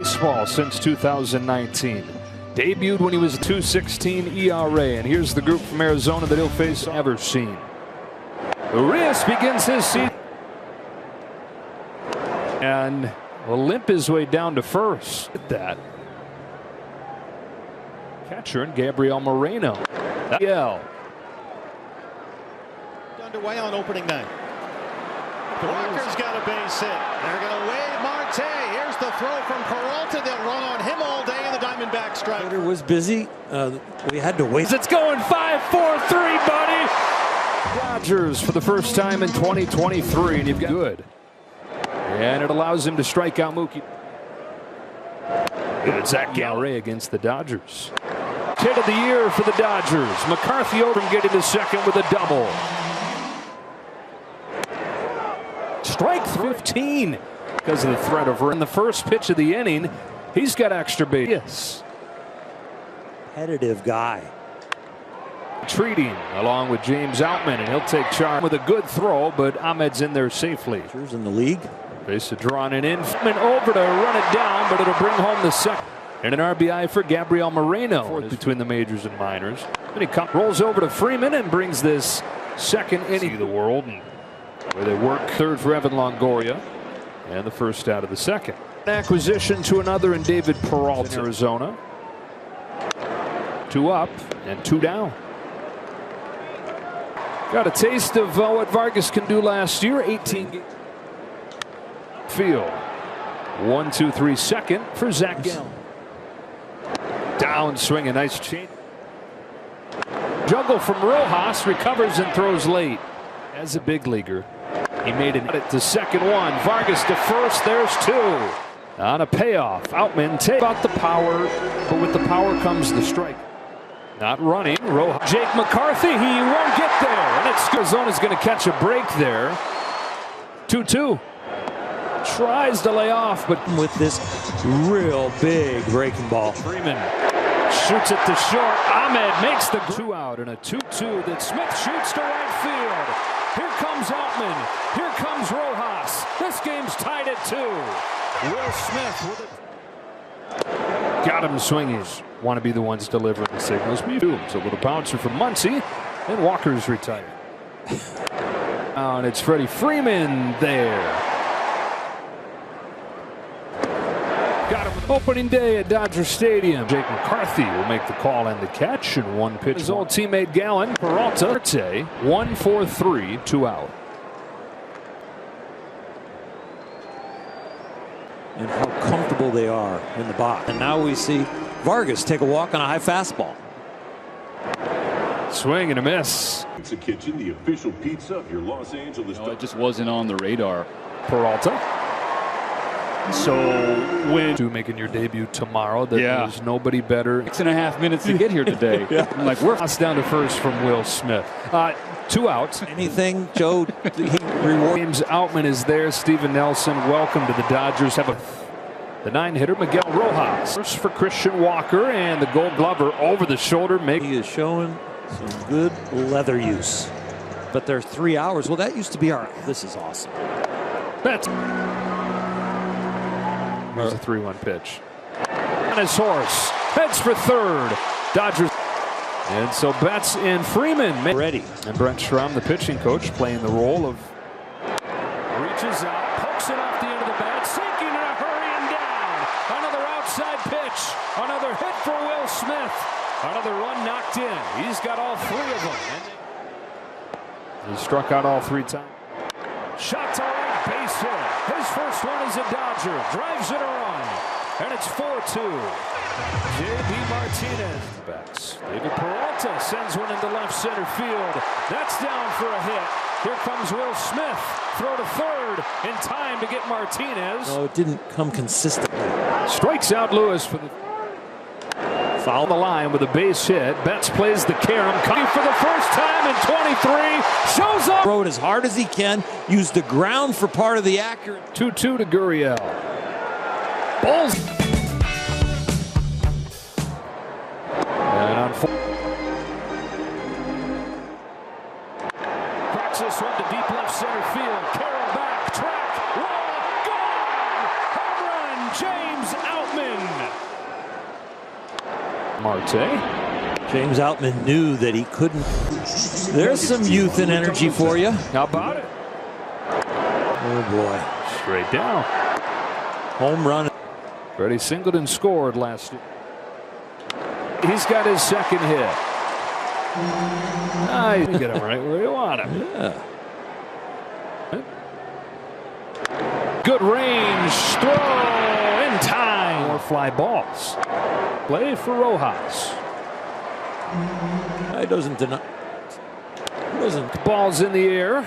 Baseball since 2019. Debuted when he was a .216 ERA, and here's the group from Arizona that he'll face ever seen. Urias begins his season and will limp his way down to first. That catcher and Gabriel Moreno. Underway on opening night. Walker's got a base hit. They're going to wave Marte. Here's the throw from Peralta. They'll run on him all day in the Diamondback strike. Twitter was busy. We had to wait. It's going 5-4-3, buddy. Dodgers for the first time in 2023, and you've got good. And it allows him to strike out Mookie. Good Zach Gallen against the Dodgers. Hit of the year for the Dodgers. McCarthy over and getting to second with a double. Strike 15 because of the threat of in the first pitch of the inning. He's got extra base. Yes. Competitive guy. Treating along with James Outman, and he'll take charge with a good throw, but Ahmed's in there safely. In the league. Base drawn it in. Over to run it down, but it'll bring home the second. And an RBI for Gabriel Moreno. Fourth between the majors and minors. Then he rolls over to Freeman and brings this second inning of the world. And where they work third for Evan Longoria, and the first out of the second. Acquisition to another in David Peralta, in Arizona. 2 up and 2 down. Got a taste of what Vargas can do last year. 18 field. 1-2-3 second for Zach Gallen. Down swing, a nice change. Juggle from Rojas, recovers and throws late. As a big leaguer, he made it to second one. Vargas to first. There's 2. On a payoff. Outman take out the power, but with the power comes the strike. Not running. Rojas. Jake McCarthy. He won't get there, and it's Arizona's going to catch a break there. 2-2. Tries to lay off, but with this real big breaking ball. Freeman shoots it to short. Ahmed makes the 2 out, and a 2-2 that Smith shoots to right field. Here comes Outman. Here comes Rojas. This game's tied at 2. Will Smith with it. Got him swinging. Want to be the ones delivering the signals. It's a little bouncer from Muncy, and Walker's retired. And it's Freddie Freeman there. Got him opening day at Dodger Stadium. Jake McCarthy will make the call and the catch, and 1 pitch. His old teammate Gallen. Peralta. 1-4-3, 2 out. And how comfortable they are in the box. And now we see Vargas take a walk on a high fastball. Swing and a miss. Pizza Kitchen, the official pizza of your Los Angeles. No, it just wasn't on the radar. Peralta. So when making your debut tomorrow, there's nobody better. 6.5 minutes to get here today. I'm like, we're down to first from Will Smith. 2 outs. Anything, Joe? James Outman is there. Steven Nelson, welcome to the Dodgers. Have the 9-hitter Miguel Rojas. First for Christian Walker, and the Gold Glover over the shoulder. He is showing some good leather use. But they're 3 hours. Well, that used to be our. This is awesome. That's. There's a 3-1 pitch. On his horse. Heads for third. Dodgers. And so Betts and Freeman. Ready. And Brent Strom, the pitching coach, playing the role of. Reaches out. Pokes it off the end of the bat. Sinking in a hurry and down. Another outside pitch. Another hit for Will Smith. Another run knocked in. He's got all 3 of them. And he struck out all 3 times. Shot to right, base hit. His first one is a Dodger. Drives in a run. And it's 4-2. J.D. Martinez. Backs. David Peralta sends one into left center field. That's down for a hit. Here comes Will Smith. Throw to third in time to get Martinez. No, it didn't come consistently. Strikes out Lewis for the foul the line with a base hit. Betts plays the carom. Coming for the first time in 23. Shows up. Throw it as hard as he can. Use the ground for part of the accurate. 2-2 to Gurriel. Bulls. And on cracks this one to deep left center field. Carroll back, track, wall, gone! Home run, James Outman. Marte. James Outman knew that he couldn't. There's some youth and energy for you. How about it? Oh boy. Straight down. Home run. Freddie Singleton scored last year. He's got his second hit. Nice. You get him right where you want him. Yeah. Good range. Throw in time. More fly balls. Play for Rojas. He doesn't deny. Balls in the air.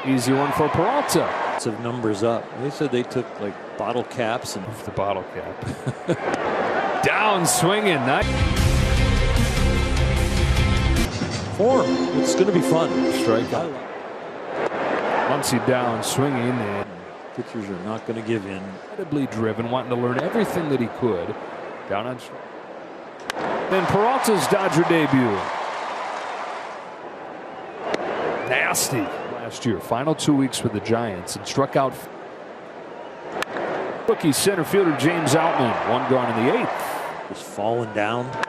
Easy one for Peralta. Of numbers up. They said they took like bottle caps and the bottle cap. Down swinging. Nice. Form. It's going to be fun. Strikeout. Muncy down swinging. And pitchers are not going to give in. Incredibly driven, wanting to learn everything that he could. Down on strike. Then Peralta's Dodger debut. Nasty. Last year, final 2 weeks with the Giants, and struck out rookie center fielder James Outman. One gone in the 8th. Just falling down. 2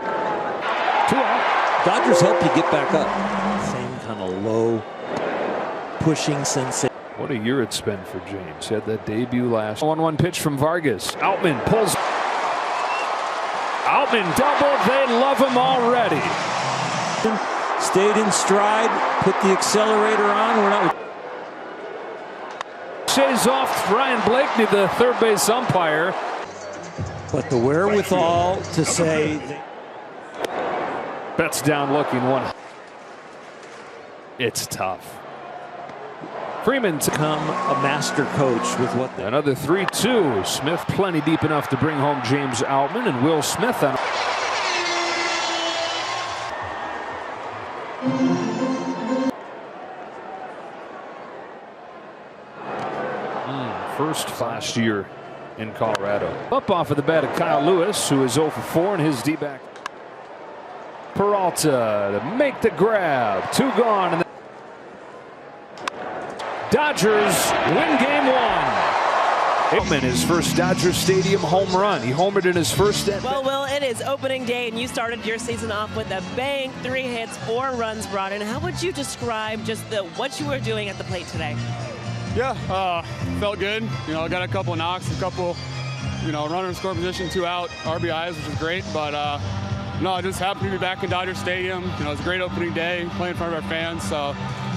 out. Dodgers help you get back up. Same kind of low pushing sensation. What a year it's been for James. He had that debut last. 1-1 pitch from Vargas. Outman pulls. Outman doubled. They love him already. Stayed in stride, put the accelerator on. We're not. Shays off Ryan Blakeney, the third base umpire. But the wherewithal to say. Betts down looking one. It's tough. Freeman to become a master coach with what they. Another 3-2. Smith plenty deep enough to bring home James Outman, and Will Smith on. First last year in Colorado. Up off of the bat of Kyle Lewis, who is 0 for 4 in his D-back. Peralta to make the grab. 2 gone. And Dodgers win game 1. His first Dodger Stadium home run. He homered in his first. Well, Will, it is opening day, and you started your season off with a bang. 3 hits, 4 runs brought in. How would you describe just what you were doing at the plate today? Yeah, felt good. You know, got a couple knocks, a couple, runner in score position, 2 out, RBIs, which is great. But no, just happy to be back in Dodger Stadium. You know, it's a great opening day, playing in front of our fans. So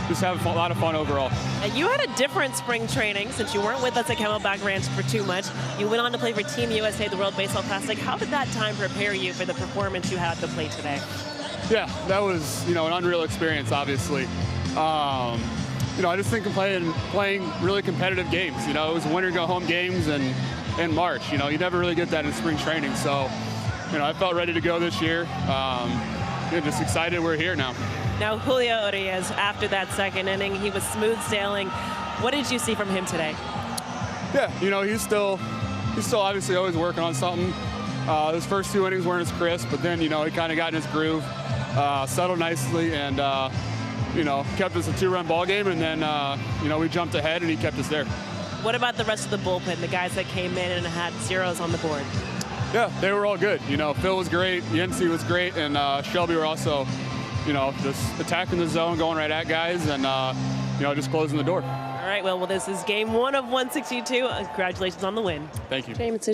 just having a lot of fun overall. And you had a different spring training since you weren't with us at Camelback Ranch for too much. You went on to play for Team USA, the World Baseball Classic. How did that time prepare you for the performance you had at the plate today? Yeah, that was, an unreal experience, obviously. I just think of playing really competitive games. It was winter go home games and in March. You never really get that in spring training. So, I felt ready to go this year. Just excited we're here now. Now, Julio Urias, after that second inning, he was smooth sailing. What did you see from him today? Yeah, he's still obviously always working on something. His first 2 innings weren't as crisp, but then, he kind of got in his groove, settled nicely, and kept us a 2-run ball game, and then, we jumped ahead, and he kept us there. What about the rest of the bullpen, the guys that came in and had zeros on the board? Yeah, they were all good. Phil was great, Yancey was great, and Shelby were also, just attacking the zone, going right at guys, and, just closing the door. All right, well, this is game 1 of 162. Congratulations on the win. Thank you. James,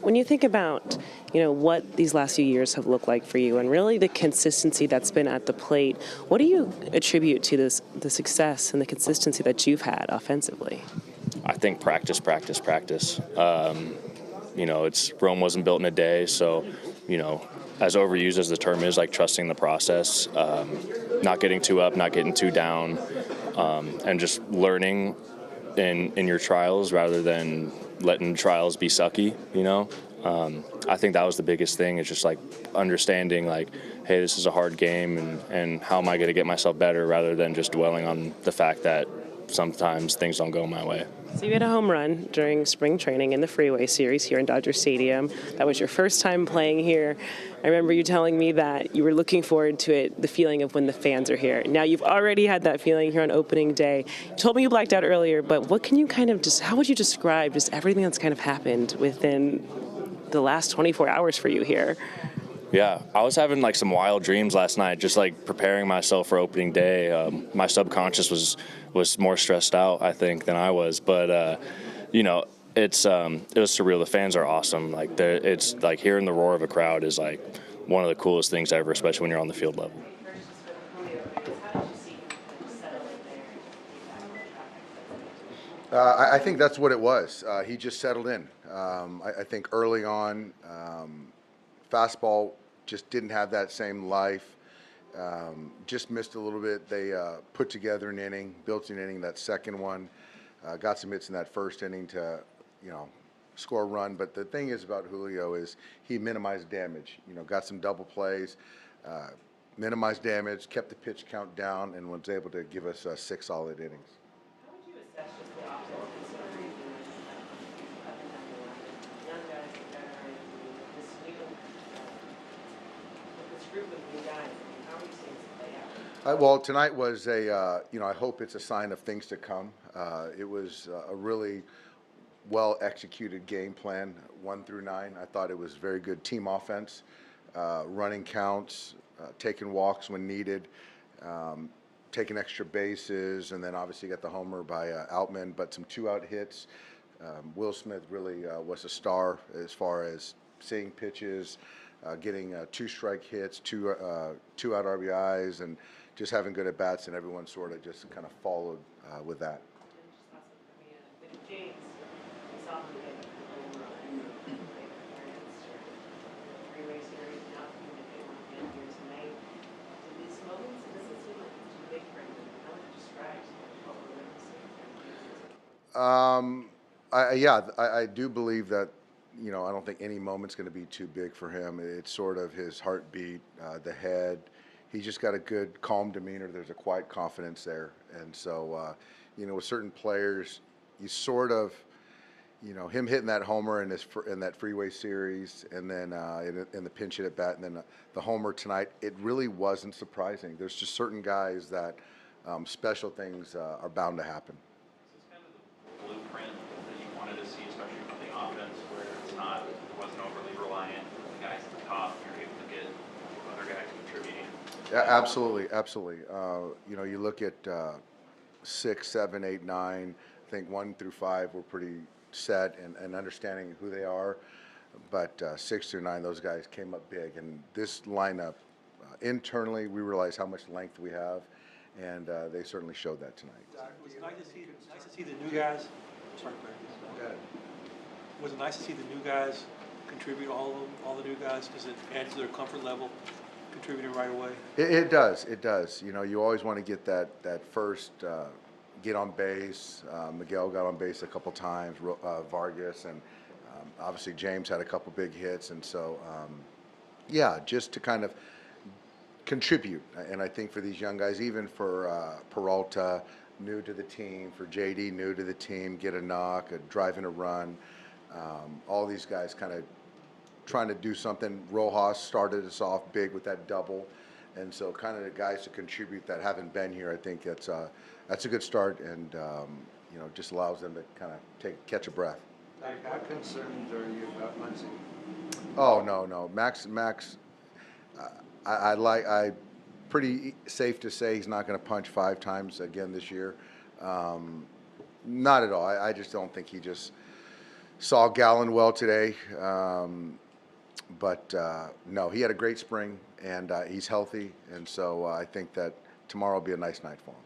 when you think about, what these last few years have looked like for you and really the consistency that's been at the plate, what do you attribute to the success and the consistency that you've had offensively? I think practice. It's Rome wasn't built in a day, so, as overused as the term is, like trusting the process, not getting too up, not getting too down, and just learning in your trials rather than letting trials be sucky, I think that was the biggest thing, is just like understanding like, hey, this is a hard game and how am I going to get myself better rather than just dwelling on the fact that sometimes things don't go my way. So you had a home run during spring training in the Freeway Series here in Dodger Stadium. That was your first time playing here. I remember you telling me that you were looking forward to it, the feeling of when the fans are here. Now you've already had that feeling here on opening day. You told me you blacked out earlier, but what can you how would you describe just everything that's kind of happened within the last 24 hours for you here? Yeah, I was having like some wild dreams last night, just like preparing myself for opening day. My subconscious was more stressed out, I think, than I was. But you know, it was surreal. The fans are awesome. Like it's like hearing the roar of a crowd is like one of the coolest things ever, especially when you're on the field level. I think that's what it was. He just settled in. I think early on, fastball just didn't have that same life. Just missed a little bit. They put together an inning, built an inning. That second one, got some hits in that first inning to, score a run. But the thing is about Julio is he minimized damage. Got some double plays, minimized damage, kept the pitch count down, and was able to give us 6 solid innings. Well, tonight was I hope it's a sign of things to come. It was a really well-executed game plan, 1 through 9. I thought it was very good team offense, running counts, taking walks when needed, taking extra bases, and then obviously got the homer by Outman, but some 2-out hits. Will Smith really was a star as far as seeing pitches, getting 2-strike hits, 2-out RBIs, and just having good at-bats, and everyone sort of just kind of followed with that. I do believe that, I don't think any moment's going to be too big for him. It's sort of his heartbeat, the head. He's just got a good, calm demeanor. There's a quiet confidence there. And so, with certain players, you sort of, him hitting that homer in that Freeway series, and then in the pinch hit at bat, and then the homer tonight, it really wasn't surprising. There's just certain guys that special things are bound to happen. Blueprint that you wanted to see, especially from the offense, where it wasn't overly reliant on the guys at the top. You're able to get other guys contributing. Yeah, absolutely. You look at 6, 7, 8, 9. I think 1 through 5 were pretty set and understanding who they are. But 6 through 9, those guys came up big. And this lineup, internally, we realize how much length we have, and they certainly showed that tonight. Was it nice to see the new guys? Sorry, Barry. Was it nice to see the new guys contribute, all the new guys, because it adds to their comfort level, contributing right away? It does. You always want to get that first get on base. Miguel got on base a couple times, Vargas, and obviously James had a couple big hits. And so, just to kind of contribute. And I think for these young guys, even for Peralta, new to the team, for JD, new to the team, get a knock, a drive in a run, all these guys kind of trying to do something. Rojas started us off big with that double, and so kind of the guys to contribute that haven't been here, I think that's a good start, and just allows them to kind of catch a breath. How concerned are you about Muncy? Oh no, Max. I pretty safe to say he's not going to punch 5 times again this year. Not at all. I just don't think he just saw Gallen well today. But no, he had a great spring, and he's healthy, and so I think that tomorrow will be a nice night for him.